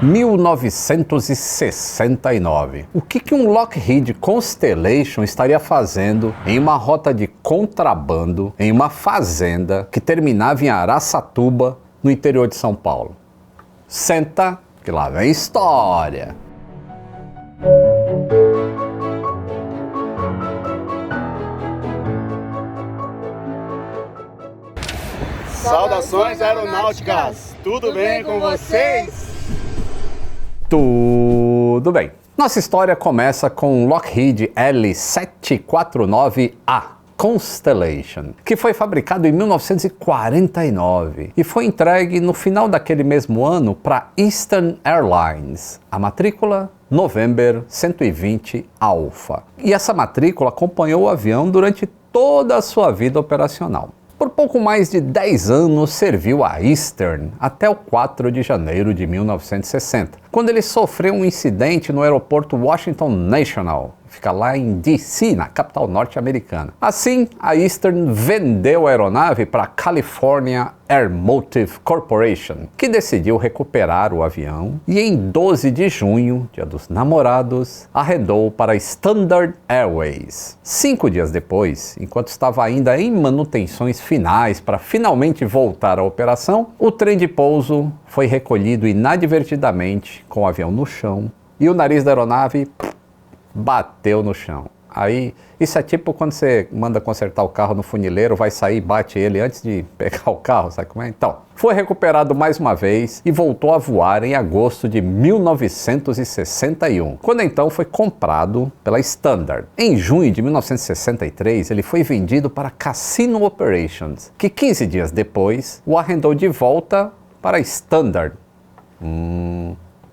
1969. O que um Lockheed Constellation estaria fazendo em uma rota de contrabando em uma fazenda que terminava em Araçatuba, no interior de São Paulo? Senta, que lá vem história! Saudações aeronáuticas! Tudo bem com vocês? Tudo bem. Nossa história começa com o Lockheed L749A Constellation, que foi fabricado em 1949 e foi entregue no final daquele mesmo ano para Eastern Airlines. A matrícula November 120 Alpha. E essa matrícula acompanhou o avião durante toda a sua vida operacional. Por pouco mais de 10 anos serviu a Eastern até o 4 de janeiro de 1960, quando ele sofreu um incidente no aeroporto Washington National, fica lá em DC, na capital norte-americana. Assim, a Eastern vendeu a aeronave para a California Airmotive Corporation, que decidiu recuperar o avião e em 12 de junho, dia dos namorados, arrendou para a Standard Airways. 5 dias depois, enquanto estava ainda em manutenções finais para finalmente voltar à operação, o trem de pouso foi recolhido inadvertidamente com o avião no chão e o nariz da aeronave bateu no chão. Aí, isso é tipo quando você manda consertar o carro no funileiro, vai sair e bate ele antes de pegar o carro, sabe como é? Então, foi recuperado mais uma vez e voltou a voar em agosto de 1961, quando então foi comprado pela Standard. Em junho de 1963, ele foi vendido para Casino Operations, que 15 dias depois o arrendou de volta para a Standard.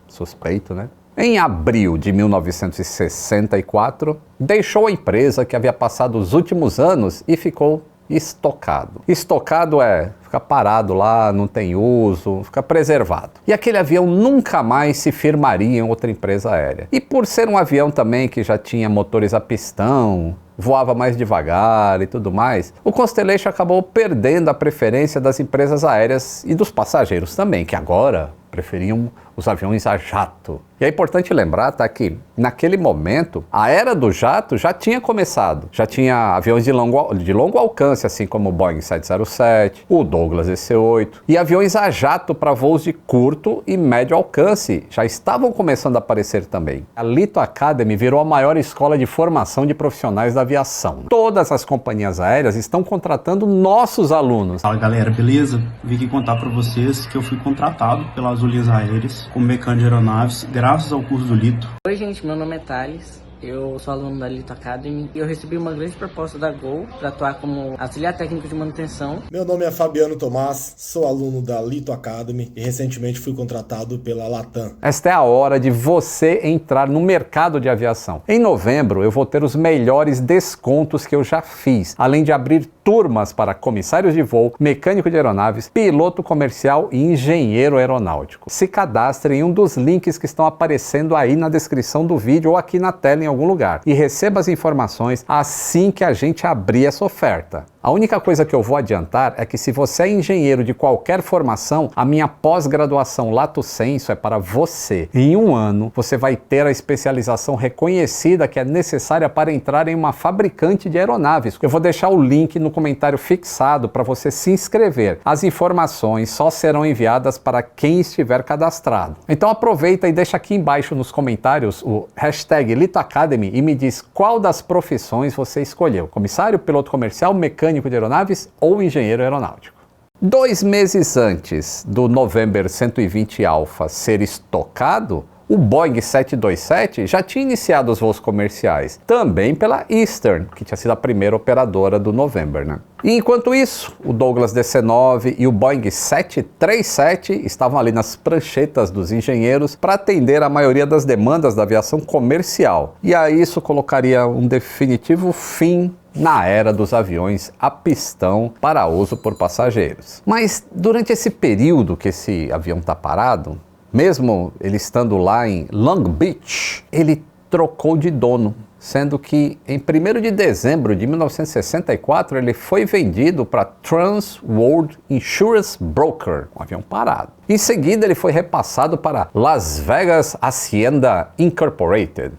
Suspeito, né? Em abril de 1964, deixou a empresa que havia passado os últimos anos e ficou estocado. Estocado é ficar parado lá, não tem uso, fica preservado. E aquele avião nunca mais se firmaria em outra empresa aérea. E por ser um avião também que já tinha motores a pistão, voava mais devagar e tudo mais, o Constellation acabou perdendo a preferência das empresas aéreas e dos passageiros também, que agora preferiam os aviões a jato. E é importante lembrar, tá, que naquele momento a era do jato já tinha começado. Já tinha aviões de longo alcance, assim como o Boeing 707, o Douglas DC-8, e aviões a jato para voos de curto e médio alcance já estavam começando a aparecer também. A Lito Academy virou a maior escola de formação de profissionais da aviação. Todas as companhias aéreas estão contratando nossos alunos. Fala galera, beleza? Vim aqui contar para vocês que eu fui contratado pelas linhas aéreas como mecânico de aeronaves, graças ao curso do Lito. Oi gente, meu nome é Thales, eu sou aluno da Lito Academy e eu recebi uma grande proposta da Gol para atuar como auxiliar técnico de manutenção. Meu nome é Fabiano Tomás, sou aluno da Lito Academy e recentemente fui contratado pela Latam. Esta é a hora de você entrar no mercado de aviação. Em novembro eu vou ter os melhores descontos que eu já fiz, além de abrir turmas para comissários de voo, mecânico de aeronaves, piloto comercial e engenheiro aeronáutico. Se cadastre em um dos links que estão aparecendo aí na descrição do vídeo ou aqui na tela em algum lugar e receba as informações assim que a gente abrir essa oferta. A única coisa que eu vou adiantar é que se você é engenheiro de qualquer formação, a minha pós-graduação Lato Sensu é para você. Em um ano, você vai ter a especialização reconhecida que é necessária para entrar em uma fabricante de aeronaves. Eu vou deixar o link no comentário fixado para você se inscrever. As informações só serão enviadas para quem estiver cadastrado. Então aproveita e deixa aqui embaixo nos comentários o hashtag Lito Academy e me diz qual das profissões você escolheu. Comissário, piloto comercial, mecânico de aeronaves ou engenheiro aeronáutico. 2 meses antes do November 120 Alpha ser estocado, o Boeing 727 já tinha iniciado os voos comerciais, também pela Eastern, que tinha sido a primeira operadora do November, né? E enquanto isso, o Douglas DC-9 e o Boeing 737 estavam ali nas pranchetas dos engenheiros para atender a maioria das demandas da aviação comercial. E aí isso colocaria um definitivo fim na era dos aviões a pistão para uso por passageiros. Mas durante esse período que esse avião está parado, mesmo ele estando lá em Long Beach, ele trocou de dono. sendo que em 1º de dezembro de 1964 ele foi vendido para Trans World Insurance Broker, um avião parado. Em seguida ele foi repassado para Las Vegas Hacienda Incorporated.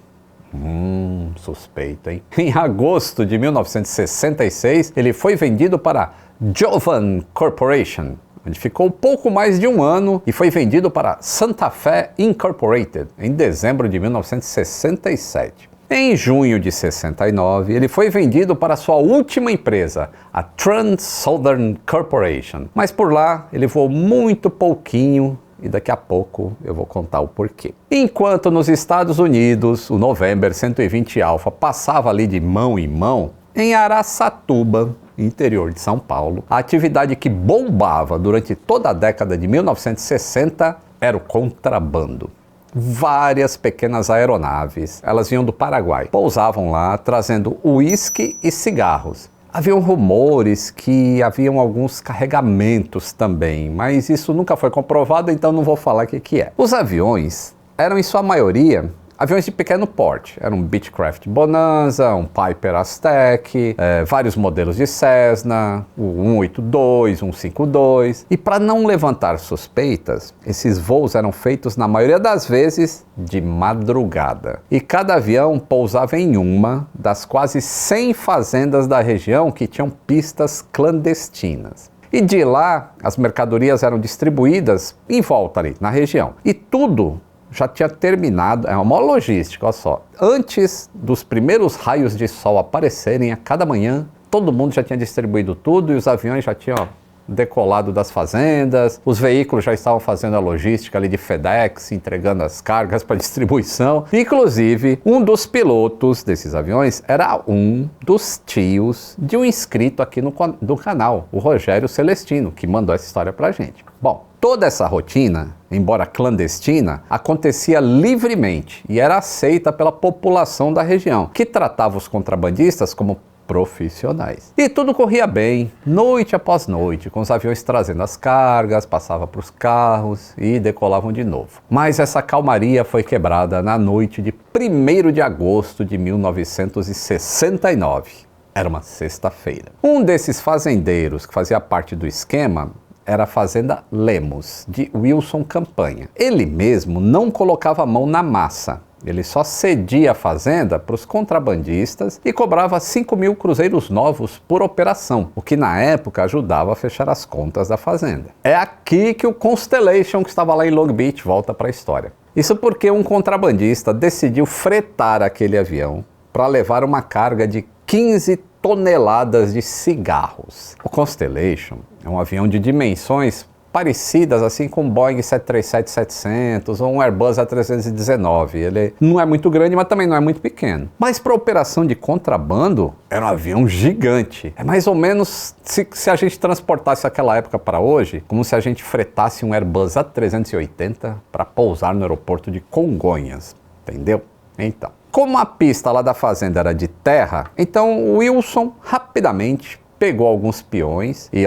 Suspeito, hein? Em agosto de 1966 ele foi vendido para Jovan Corporation, onde ficou pouco mais de um ano e foi vendido para Santa Fe Incorporated em dezembro de 1967. Em junho de 69, ele foi vendido para sua última empresa, a Trans Southern Corporation. Mas por lá, ele voou muito pouquinho e daqui a pouco eu vou contar o porquê. Enquanto nos Estados Unidos, o November 120 Alpha passava ali de mão em mão, em Araçatuba, interior de São Paulo, a atividade que bombava durante toda a década de 1960 era o contrabando. Várias pequenas aeronaves, elas vinham do Paraguai, pousavam lá trazendo uísque e cigarros. Haviam rumores que haviam alguns carregamentos também, mas isso nunca foi comprovado, então não vou falar o que é. Os aviões eram em sua maioria aviões de pequeno porte. Era um Beechcraft Bonanza, um Piper Aztec, vários modelos de Cessna, o 182, 152. E para não levantar suspeitas, esses voos eram feitos na maioria das vezes de madrugada. E cada avião pousava em uma das quase 100 fazendas da região que tinham pistas clandestinas. E de lá, as mercadorias eram distribuídas em volta ali, na região. E tudo já tinha terminado, é uma logística, olha só. Antes dos primeiros raios de sol aparecerem a cada manhã, todo mundo já tinha distribuído tudo e os aviões já tinham decolado das fazendas, os veículos já estavam fazendo a logística ali de FedEx, entregando as cargas para distribuição. Inclusive, um dos pilotos desses aviões era um dos tios de um inscrito aqui do canal, o Rogério Celestino, que mandou essa história pra gente. Bom, toda essa rotina, embora clandestina, acontecia livremente e era aceita pela população da região, que tratava os contrabandistas como profissionais. E tudo corria bem, noite após noite, com os aviões trazendo as cargas, passava para os carros e decolavam de novo. Mas essa calmaria foi quebrada na noite de 1º de agosto de 1969. Era uma sexta-feira. Um desses fazendeiros que fazia parte do esquema era a Fazenda Lemos, de Wilson Campanha. Ele mesmo não colocava a mão na massa. Ele só cedia a fazenda para os contrabandistas e cobrava 5.000 cruzeiros novos por operação, o que na época ajudava a fechar as contas da fazenda. É aqui que o Constellation, que estava lá em Long Beach, volta para a história. Isso porque um contrabandista decidiu fretar aquele avião para levar uma carga de 15 toneladas de cigarros. O Constellation é um avião de dimensões parecidas assim com o Boeing 737-700 ou um Airbus A319. Ele não é muito grande, mas também não é muito pequeno. Mas para operação de contrabando, era um avião gigante. É mais ou menos se a gente transportasse aquela época para hoje, como se a gente fretasse um Airbus A380 para pousar no aeroporto de Congonhas. Entendeu? Então, como a pista lá da fazenda era de terra, então o Wilson rapidamente pegou alguns peões e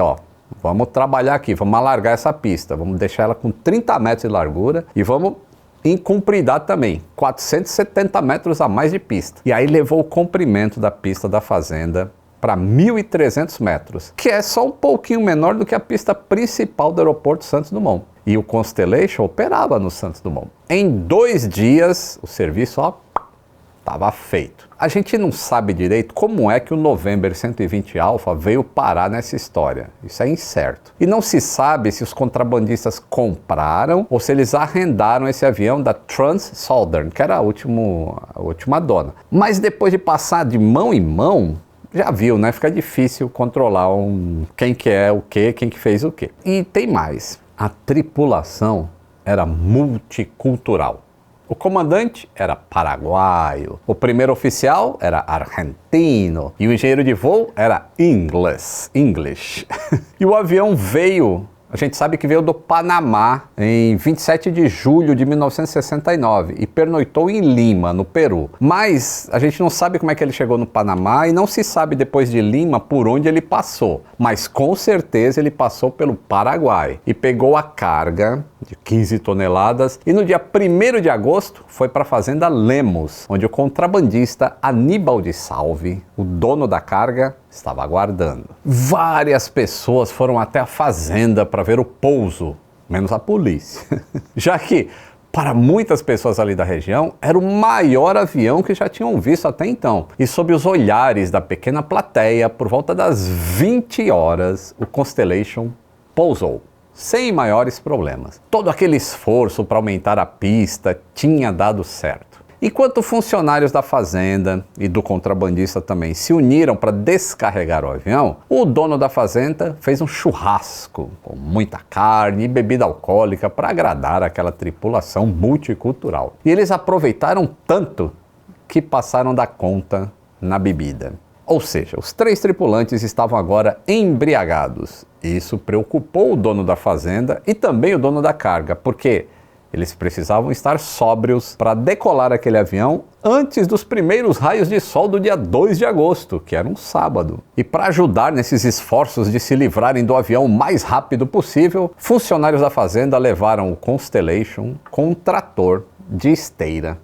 vamos trabalhar aqui, vamos alargar essa pista, vamos deixar ela com 30 metros de largura e vamos em compridade também, 470 metros a mais de pista. E aí levou o comprimento da pista da fazenda para 1.300 metros, que é só um pouquinho menor do que a pista principal do aeroporto Santos Dumont. E o Constellation operava no Santos Dumont. Em 2 dias, o serviço estava feito. A gente não sabe direito como é que o November 120 Alpha veio parar nessa história. Isso é incerto. E não se sabe se os contrabandistas compraram ou se eles arrendaram esse avião da Trans Southern, que era a última dona. Mas depois de passar de mão em mão, já viu, né? Fica difícil controlar quem que é o quê, quem que fez o quê. E tem mais. A tripulação era multicultural. O comandante era paraguaio, o primeiro oficial era argentino e o engenheiro de voo era English. E o avião veio, a gente sabe que veio do Panamá em 27 de julho de 1969 e pernoitou em Lima, no Peru. Mas a gente não sabe como é que ele chegou no Panamá e não se sabe depois de Lima por onde ele passou. Mas com certeza ele passou pelo Paraguai e pegou a carga de 15 toneladas, e no dia 1º de agosto foi para a fazenda Lemos, onde o contrabandista Aníbal de Salve, o dono da carga, estava aguardando. Várias pessoas foram até a fazenda para ver o pouso, menos a polícia, já que para muitas pessoas ali da região, era o maior avião que já tinham visto até então. E sob os olhares da pequena plateia, por volta das 20 horas, o Constellation pousou, sem maiores problemas. Todo aquele esforço para aumentar a pista tinha dado certo. Enquanto funcionários da fazenda e do contrabandista também se uniram para descarregar o avião, o dono da fazenda fez um churrasco com muita carne e bebida alcoólica para agradar aquela tripulação multicultural. E eles aproveitaram tanto que passaram da conta na bebida. Ou seja, os 3 tripulantes estavam agora embriagados. Isso preocupou o dono da fazenda e também o dono da carga, porque eles precisavam estar sóbrios para decolar aquele avião antes dos primeiros raios de sol do dia 2 de agosto, que era um sábado. E para ajudar nesses esforços de se livrarem do avião o mais rápido possível, funcionários da fazenda levaram o Constellation com um trator de esteira,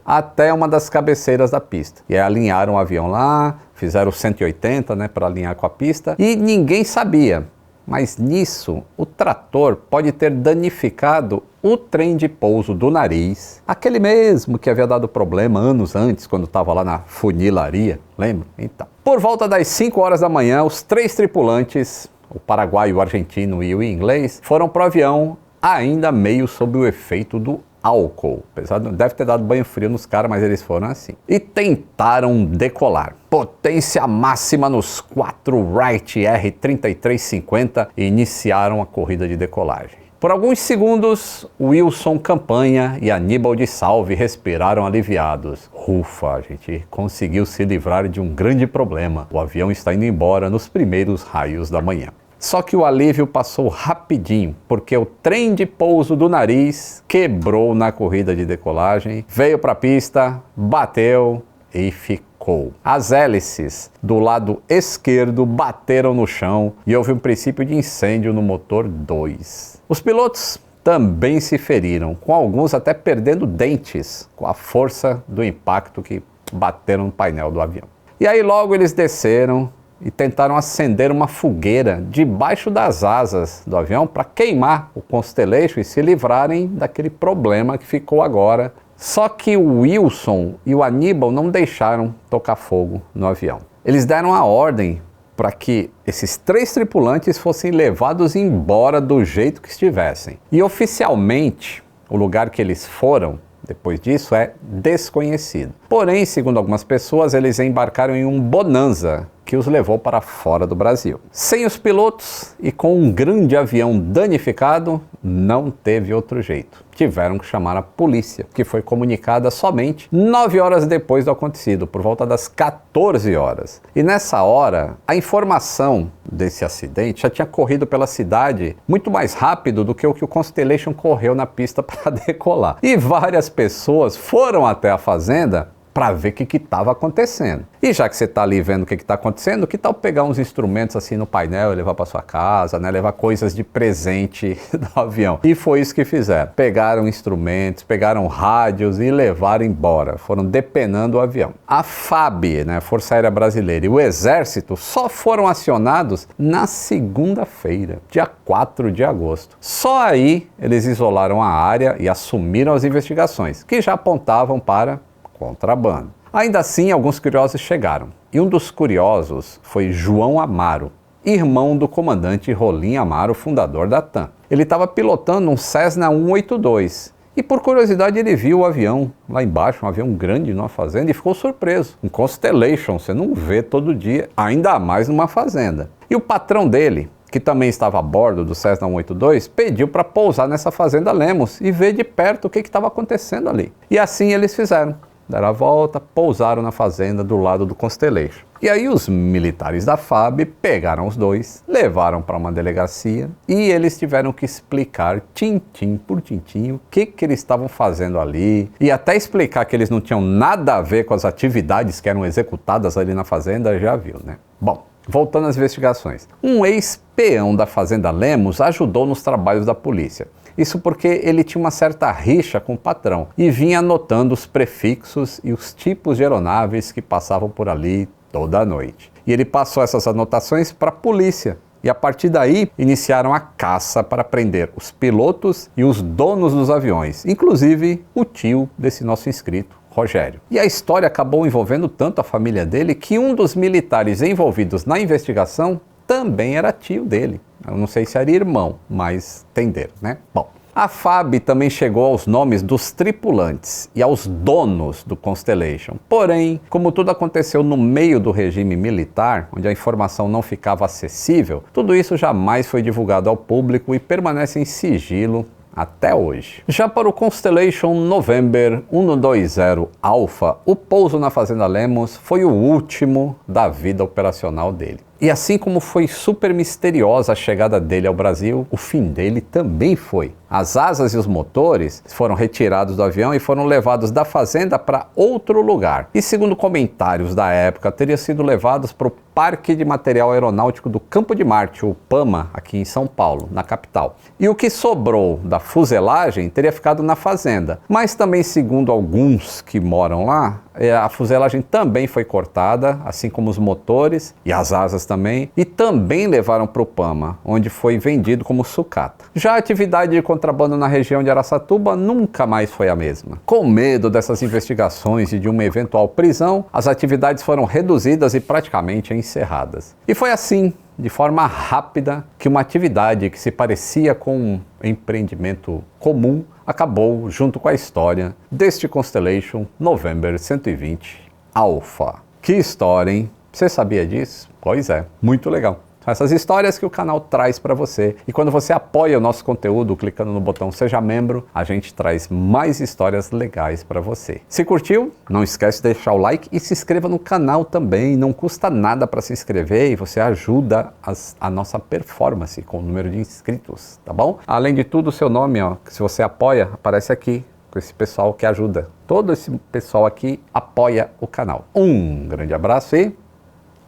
até uma das cabeceiras da pista. E aí alinharam o avião lá, fizeram o 180, para alinhar com a pista, e ninguém sabia. Mas nisso, o trator pode ter danificado o trem de pouso do Nariz, aquele mesmo que havia dado problema anos antes, quando estava lá na funilaria, lembra? Então, por volta das 5 horas da manhã, os 3 tripulantes, o paraguaio, o argentino e o inglês, foram para o avião ainda meio sob o efeito do álcool. Apesar de deve ter dado banho frio nos caras, mas eles foram assim. E tentaram decolar. Potência máxima nos 4 Wright R-3350 e iniciaram a corrida de decolagem. Por alguns segundos, Wilson Campanha e Aníbal de Salve respiraram aliviados. Ufa, a gente conseguiu se livrar de um grande problema. O avião está indo embora nos primeiros raios da manhã. Só que o alívio passou rapidinho, porque o trem de pouso do Nariz quebrou na corrida de decolagem, veio para a pista, bateu e ficou. As hélices do lado esquerdo bateram no chão e houve um princípio de incêndio no motor 2. Os pilotos também se feriram, com alguns até perdendo dentes, com a força do impacto que bateram no painel do avião. E aí logo eles desceram e tentaram acender uma fogueira debaixo das asas do avião para queimar o Constellation e se livrarem daquele problema que ficou agora. Só que o Wilson e o Aníbal não deixaram tocar fogo no avião. Eles deram a ordem para que esses 3 tripulantes fossem levados embora do jeito que estivessem. E oficialmente, o lugar que eles foram depois disso é desconhecido. Porém, segundo algumas pessoas, eles embarcaram em um Bonanza que os levou para fora do Brasil. Sem os pilotos e com um grande avião danificado, não teve outro jeito. Tiveram que chamar a polícia, que foi comunicada somente 9 horas depois do acontecido, por volta das 14 horas. E nessa hora, a informação desse acidente já tinha corrido pela cidade muito mais rápido do que o Constellation correu na pista para decolar. E várias pessoas foram até a fazenda para ver o que estava acontecendo. E já que você está ali vendo o que está acontecendo, que tal pegar uns instrumentos assim no painel e levar para sua casa, levar coisas de presente do avião? E foi isso que fizeram. Pegaram instrumentos, pegaram rádios e levaram embora. Foram depenando o avião. A FAB, a Força Aérea Brasileira, e o Exército só foram acionados na segunda-feira, dia 4 de agosto. Só aí eles isolaram a área e assumiram as investigações, que já apontavam para contrabando. Ainda assim, alguns curiosos chegaram. E um dos curiosos foi João Amaro, irmão do comandante Rolim Amaro, fundador da TAM. Ele estava pilotando um Cessna 182 e, por curiosidade, ele viu o avião lá embaixo, um avião grande numa fazenda, e ficou surpreso. Um Constellation, você não vê todo dia, ainda mais numa fazenda. E o patrão dele, que também estava a bordo do Cessna 182, pediu para pousar nessa fazenda Lemos e ver de perto o que estava acontecendo ali. E assim eles fizeram. Deram a volta, pousaram na fazenda do lado do Constellation. E aí os militares da FAB pegaram os dois, levaram para uma delegacia e eles tiveram que explicar tintim por tintim o que eles estavam fazendo ali, e até explicar que eles não tinham nada a ver com as atividades que eram executadas ali na fazenda, já viu, Bom, voltando às investigações. Um ex-peão da fazenda Lemos ajudou nos trabalhos da polícia. Isso porque ele tinha uma certa rixa com o patrão e vinha anotando os prefixos e os tipos de aeronaves que passavam por ali toda noite. E ele passou essas anotações para a polícia. E a partir daí, iniciaram a caça para prender os pilotos e os donos dos aviões, inclusive o tio desse nosso inscrito, Rogério. E a história acabou envolvendo tanto a família dele que um dos militares envolvidos na investigação também era tio dele. Eu não sei se era irmão, mas entenderam, né? Bom, a FAB também chegou aos nomes dos tripulantes e aos donos do Constellation. Porém, como tudo aconteceu no meio do regime militar, onde a informação não ficava acessível, tudo isso jamais foi divulgado ao público e permanece em sigilo até hoje. Já para o Constellation November 120 Alpha, o pouso na Fazenda Lemos foi o último da vida operacional dele. E assim como foi super misteriosa a chegada dele ao Brasil, o fim dele também foi. As asas e os motores foram retirados do avião e foram levados da fazenda para outro lugar. E segundo comentários da época, teriam sido levados para o Parque de Material Aeronáutico do Campo de Marte, o PAMA, aqui em São Paulo, na capital. E o que sobrou da fuselagem teria ficado na fazenda. Mas também, segundo alguns que moram lá, a fuselagem também foi cortada, assim como os motores e as asas também, e também levaram para o PAMA, onde foi vendido como sucata. Já a atividade de contrabando na região de Araçatuba nunca mais foi a mesma. Com medo dessas investigações e de uma eventual prisão, as atividades foram reduzidas e praticamente encerradas. E foi assim, de forma rápida, que uma atividade que se parecia com um empreendimento comum acabou junto com a história deste Constellation November 120 Alpha. Que história, hein? Você sabia disso? Pois é, muito legal. São essas histórias que o canal traz para você. E quando você apoia o nosso conteúdo clicando no botão Seja Membro, a gente traz mais histórias legais para você. Se curtiu, não esquece de deixar o like e se inscreva no canal também. Não custa nada para se inscrever e você ajuda a nossa performance com o número de inscritos, tá bom? Além de tudo, o seu nome, ó, se você apoia, aparece aqui com esse pessoal que ajuda. Todo esse pessoal aqui apoia o canal. Um grande abraço e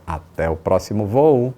até o próximo voo.